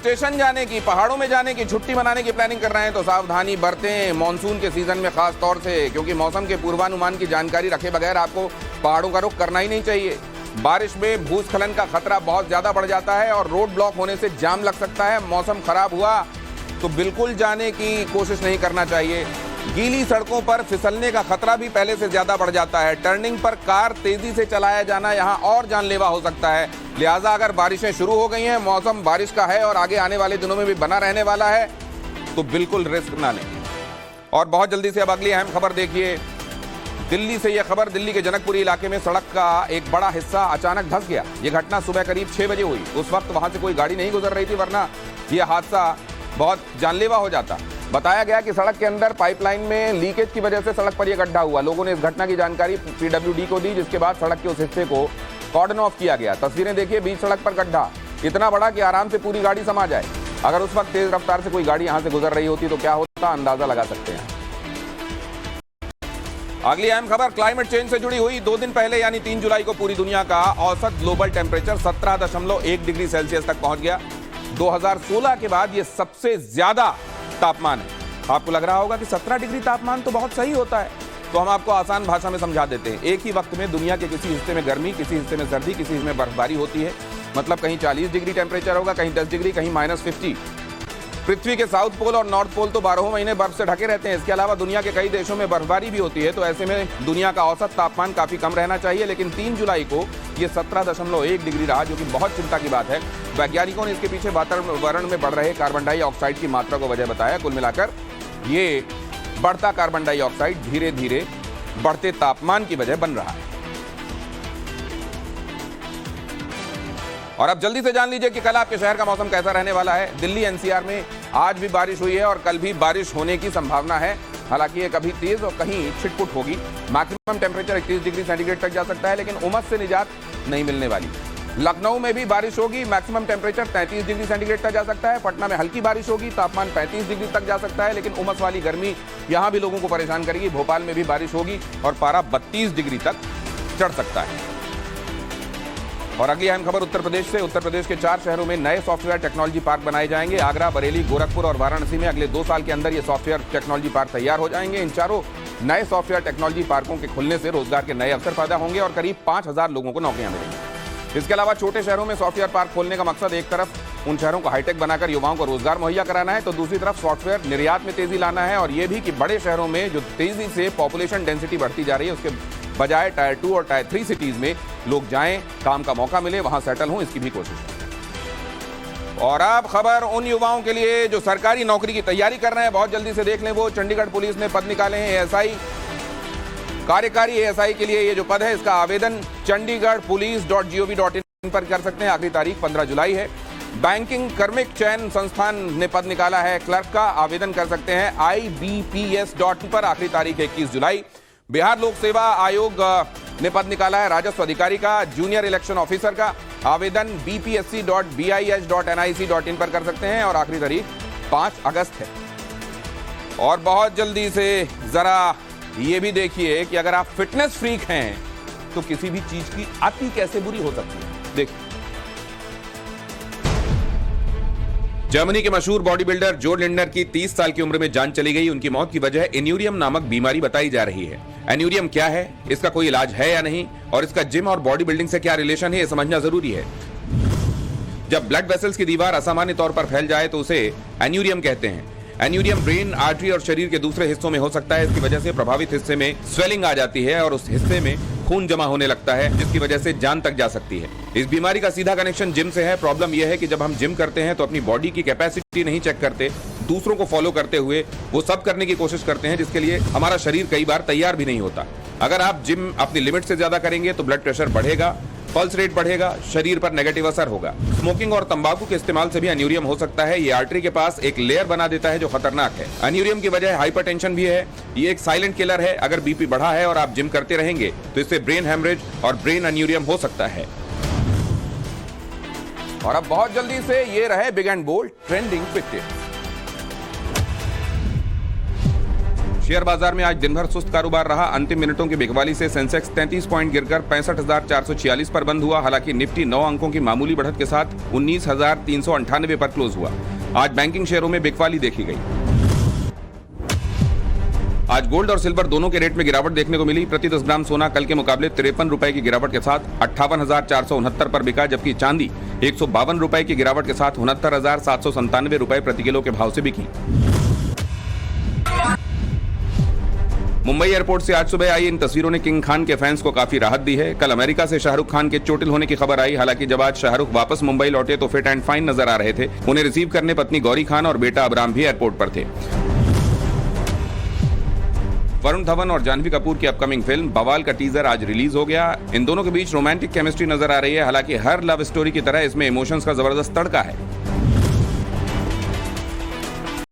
Station जाने की, पहाड़ों में जाने की, छुट्टी मनाने की प्लानिंग कर रहे हैं तो सावधानी बरतें मानसून के सीजन में खास तौर से, क्योंकि मौसम के पूर्वानुमान की जानकारी रखे बगैर आपको पहाड़ों का रुख करना ही नहीं चाहिए। बारिश में भूस्खलन का खतरा बहुत ज्यादा बढ़ जाता है और रोड ब्लॉक होने से जाम लग सकता है। मौसम खराब हुआ तो बिल्कुल जाने की कोशिश नहीं करना चाहिए। गीली सड़कों पर फिसलने का खतरा भी पहले से ज्यादा बढ़ जाता है। टर्निंग पर कार तेजी से चलाया जाना यहां और जानलेवा हो सकता है। लिहाजा अगर बारिशें शुरू हो गई हैं, मौसम बारिश का है और आगे आने वाले दिनों में भी बना रहने वाला है, तो बिल्कुल रिस्क ना लें। और बहुत जल्दी से अब अगली अहम खबर देखिए। दिल्ली से यह खबर, दिल्ली के जनकपुरी इलाके में सड़क का एक बड़ा हिस्सा अचानक धंस गया। यह घटना सुबह करीब 6 बजे हुई। उस वक्त वहां से कोई गाड़ी नहीं गुजर रही थी, वरना यह हादसा बहुत जानलेवा हो जाता। बताया गया कि सड़क के अंदर पाइपलाइन में लीकेज की वजह से सड़क पर यह गड्ढा हुआ। लोगों ने इस घटना की जानकारी पीडब्ल्यूडी को दी, जिसके बाद सड़क के उस हिस्से को कॉर्डन ऑफ किया गया। तस्वीरें देखिए, बीच सड़क पर गड्ढा इतना बड़ा कि आराम से पूरी गाड़ी समा जाए। अगर उस वक्त तेज रफ्तार से कोई गाड़ी यहां से गुजर रही होती तो क्या होता, अंदाजा लगा सकते हैं। अगली अहम खबर क्लाइमेट चेंज से जुड़ी हुई। 2 दिन पहले यानी 3 जुलाई को पूरी दुनिया का औसत ग्लोबल टेम्परेचर 17.1 डिग्री सेल्सियस तक पहुंच गया। 2016 के बाद यह सबसे ज्यादा तापमान है। आपको लग रहा होगा कि 17 डिग्री तापमान तो बहुत सही होता है, तो हम आपको आसान भाषा में समझा देते हैं। एक ही वक्त में दुनिया के किसी हिस्से में गर्मी, किसी हिस्से में सर्दी, किसी हिस्से में बर्फबारी होती है। मतलब कहीं 40 डिग्री टेम्परेचर होगा, कहीं 10 डिग्री, कहीं -50। पृथ्वी के साउथ पोल और नॉर्थ पोल तो 12 महीने बर्फ से ढके रहते हैं। इसके अलावा दुनिया के कई देशों में बर्फबारी भी होती है। तो ऐसे में दुनिया का औसत तापमान काफी कम रहना चाहिए, लेकिन 3 जुलाई को यह 17.1 डिग्री रहा, जो कि बहुत चिंता की बात है। वैज्ञानिकों ने इसके पीछे वातावरण में बढ़ रहे कार्बन डाइऑक्साइड की मात्रा को वजह बताया। कुल मिलाकर ये बढ़ता कार्बन डाइऑक्साइड धीरे धीरे बढ़ते तापमान की वजह बन रहा है। और अब जल्दी से जान लीजिए कि कल आपके शहर का मौसम कैसा रहने वाला है। दिल्ली एनसीआर में आज भी बारिश हुई है और कल भी बारिश होने की संभावना है। हालांकि ये कभी तेज और कहीं छिटपुट होगी। मैक्सिमम टेम्परेचर 31 डिग्री सेंटीग्रेड तक जा सकता है, लेकिन उमस से निजात नहीं मिलने वाली। लखनऊ में भी बारिश होगी, मैक्सिमम टेम्परेचर 33 डिग्री सेंटीग्रेड तक जा सकता है। पटना में हल्की बारिश होगी, तापमान 35 डिग्री तक जा सकता है, लेकिन उमस वाली गर्मी यहां भी लोगों को परेशान करेगी। भोपाल में भी बारिश होगी और पारा 32 डिग्री तक चढ़ सकता है। और अगली अहम खबर उत्तर प्रदेश से। उत्तर प्रदेश के 4 शहरों में नए सॉफ्टवेयर टेक्नोलॉजी पार्क बनाए जाएंगे। आगरा, बरेली, गोरखपुर और वाराणसी में अगले 2 साल के अंदर ये सॉफ्टवेयर टेक्नोलॉजी पार्क तैयार हो जाएंगे। इन चारों नए सॉफ्टवेयर टेक्नोलॉजी पार्कों के खुलने से रोजगार के नए अवसर पैदा होंगे और करीब 5000 लोगों को नौकरियां मिलेंगी। इसके अलावा छोटे शहरों में सॉफ्टवेयर पार्क खोलने का मकसद एक तरफ उन शहरों को हाईटेक बनाकर युवाओं को रोजगार मुहैया कराना है, तो दूसरी तरफ सॉफ्टवेयर निर्यात में तेजी लाना है। और यह भी कि बड़े शहरों में जो तेजी से पॉपुलेशन डेंसिटी बढ़ती जा रही है, उसके बजाय टायर 2 और टायर 3 सिटीज में लोग जाएं, काम का मौका मिले, वहां सेटल हों, इसकी भी कोशिश है। और अब खबर उन युवाओं के लिए जो सरकारी नौकरी की तैयारी कर रहे हैं, बहुत जल्दी से देख लें वो। चंडीगढ़ पुलिस ने पद निकाले हैं एएसआई, कार्यकारी एएसआई के लिए। ये जो पद है, इसका आवेदन chandigarhpolice.gov.in पर कर सकते हैं। आखिरी तारीख 15 जुलाई है। बैंकिंग कर्मिक चयन संस्थान ने पद निकाला है क्लर्क का, आवेदन कर सकते हैं IBPS.in पर। आखिरी तारीख 21 जुलाई। बिहार लोक सेवा आयोग ने पद निकाला है राजस्व अधिकारी का, जूनियर इलेक्शन ऑफिसर का, आवेदन bpsc.bis.nic.in पर कर सकते हैं और आखिरी तारीख 5 अगस्त है। और बहुत जल्दी से जरा ये भी देखिए कि अगर आप फिटनेस फ्रीक हैं तो किसी भी चीज की अति कैसे बुरी हो सकती है। देखिए, जर्मनी के मशहूर बॉडी बिल्डर जो लिंडर की 30 साल की उम्र में जान चली गई। उनकी मौत की वजह एन्यूरियम नामक बीमारी बताई जा रही है। एन्यूरियम क्या है, इसका कोई इलाज है या नहीं, और इसका जिम और बॉडी बिल्डिंग से क्या रिलेशन है, यह समझना जरूरी है। जब ब्लड वेसल्स की दीवार असामान्य तौर पर फैल जाए तो उसे एन्यूरियम कहते हैं। एन्यूरियम ब्रेन, आर्टरी और शरीर के दूसरे हिस्सों में हो सकता है। इसकी वजह से प्रभावित हिस्से में स्वेलिंग आ जाती है और उस हिस्से में खून जमा होने लगता है, जिसकी वजह से जान तक जा सकती है। इस बीमारी का सीधा कनेक्शन जिम से है। प्रॉब्लम यह है कि जब हम जिम करते हैं तो अपनी बॉडी की कैपेसिटी नहीं चेक करते, दूसरों को फॉलो करते हुए वो सब करने की कोशिश करते हैं जिसके लिए हमारा शरीर कई बार तैयार भी नहीं होता। अगर आप जिम अपनी लिमिट से ज्यादा करेंगे तो ब्लड प्रेशर बढ़ेगा, पल्स रेट बढ़ेगा, शरीर पर नेगेटिव असर होगा। स्मोकिंग और तंबाकू के इस्तेमाल से भी एन्यूरियम हो सकता है। ये आर्टरी के पास एक लेयर बना देता है जो खतरनाक है। एन्यूरियम की वजह हाइपरटेंशन भी है। ये एक साइलेंट किलर है। अगर बीपी बढ़ा है और आप जिम करते रहेंगे तो इससे ब्रेन हेमरेज और ब्रेन एन्यूरियम हो सकता है। और अब बहुत जल्दी से ये रहे big and bold trending picture. Share बाजार में आज दिन भर सुस्त कारोबार रहा। अंतिम मिनटों की बिकवाली से सेंसेक्स 33 पॉइंट गिरकर 65,446 पर बंद हुआ। हालांकि निफ्टी 9 अंकों की मामूली बढ़त के साथ 19,398 पर क्लोज हुआ। आज बैंकिंग शेयरों में बिकवाली देखी गई। आज गोल्ड और सिल्वर दोनों के रेट में गिरावट देखने को मिली। प्रति 10 ग्राम सोना कल के मुकाबले 53 रुपए की गिरावट के साथ 58,469 पर बिका, जबकि चांदी 152 रुपए की गिरावट के साथ 69,797 रुपए प्रति किलो के भाव से बिकी। मुंबई एयरपोर्ट से आज सुबह आई इन तस्वीरों ने किंग खान के फैंस को काफी राहत दी है। कल अमेरिका से शाहरुख खान के चोटिल होने की खबर आई। हालांकि जब आज शाहरुख वापस मुंबई लौटे तो फिट एंड फाइन नजर आ रहे थे। उन्हें रिसीव करने पत्नी गौरी खान और बेटा अबराम भी एयरपोर्ट पर थे। वरुण धवन और जानवी कपूर की अपकमिंग फिल्म बवाल का टीजर आज रिलीज हो गया। इन दोनों के बीच रोमांटिक केमिस्ट्री नजर आ रही है। हालांकि हर लव स्टोरी की तरह इसमें इमोशंस का जबरदस्त तड़का है।